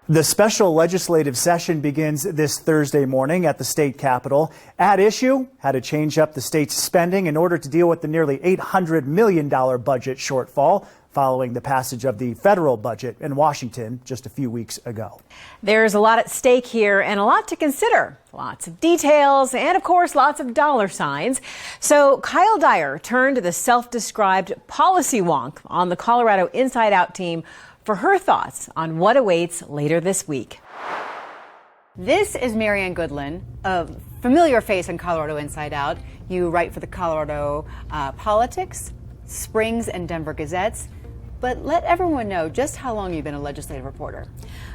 The special legislative session begins this Thursday morning at the state capitol. At issue, how to change up the state's spending in order to deal with the nearly $800 million budget shortfall following the passage of the federal budget in Washington just a few weeks ago. There's a lot at stake here and a lot to consider. Lots of details and, of course, lots of dollar signs. So Kyle Dyer turned to the self-described policy wonk on the Colorado Inside Out team for her thoughts on what awaits later this week. This is Marianne Goodland, a familiar face in Colorado Inside Out. You write for the Colorado Politics, Springs, and Denver Gazettes. But let everyone know just how long you've been a legislative reporter.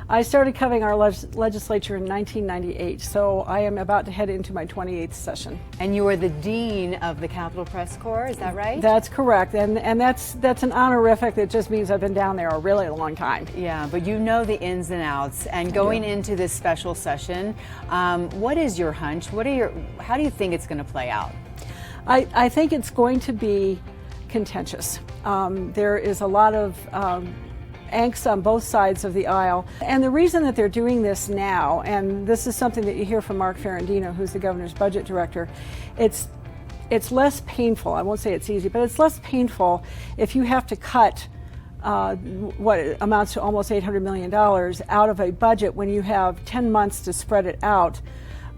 I started covering our legislature in 1998, so I am about to head into my 28th session. And you are the dean of the Capitol Press Corps, is that right? That's correct, and that's an honorific that just means I've been down there a really long time. Yeah, but you know the ins and outs. And going into this special session, what is your hunch? How do you think it's going to play out? I think it's going to be contentious. There is a lot of angst on both sides of the aisle. And the reason that they're doing this now, and this is something that you hear from Mark Ferrandino, who's the governor's budget director, it's less painful. I won't say it's easy, but it's less painful if you have to cut what amounts to almost $800 million out of a budget when you have 10 months to spread it out,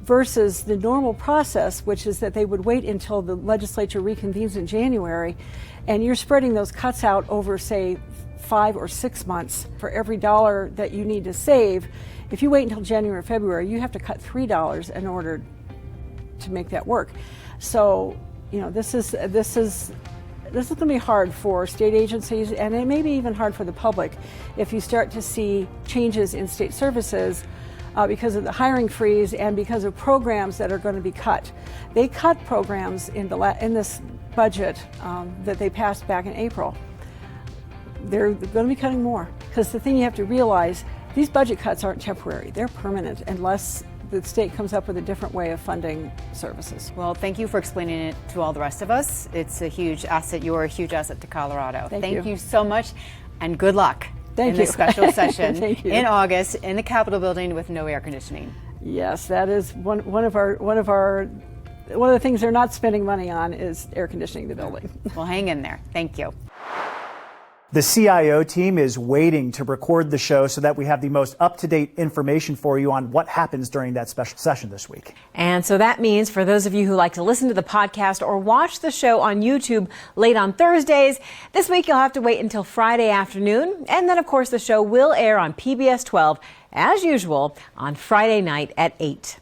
versus the normal process, which is that they would wait until the legislature reconvenes in January, and you're spreading those cuts out over, say, 5 or 6 months. For every dollar that you need to save, if you wait until January or February, you have to cut $3 in order to make that work. So, this is going to be hard for state agencies, and it may be even hard for the public if you start to see changes in state services because of the hiring freeze and because of programs that are going to be cut. They cut programs in this budget that they passed back in April. They're going to be cutting more, because the thing you have to realize, these budget cuts aren't temporary. They're permanent unless the state comes up with a different way of funding services. Well, thank you for explaining it to all the rest of us. It's a huge asset. You're a huge asset to Colorado. Thank you so much, and good luck. Thank in you. the special session in August in the Capitol building with no air conditioning. Yes, that is one of the things they're not spending money on is air conditioning the building. Well, hang in there. Thank you. The CIO team is waiting to record the show so that we have the most up-to-date information for you on what happens during that special session this week. And so that means for those of you who like to listen to the podcast or watch the show on YouTube late on Thursdays, this week you'll have to wait until Friday afternoon. And then, of course, the show will air on PBS 12, as usual, on Friday night at 8.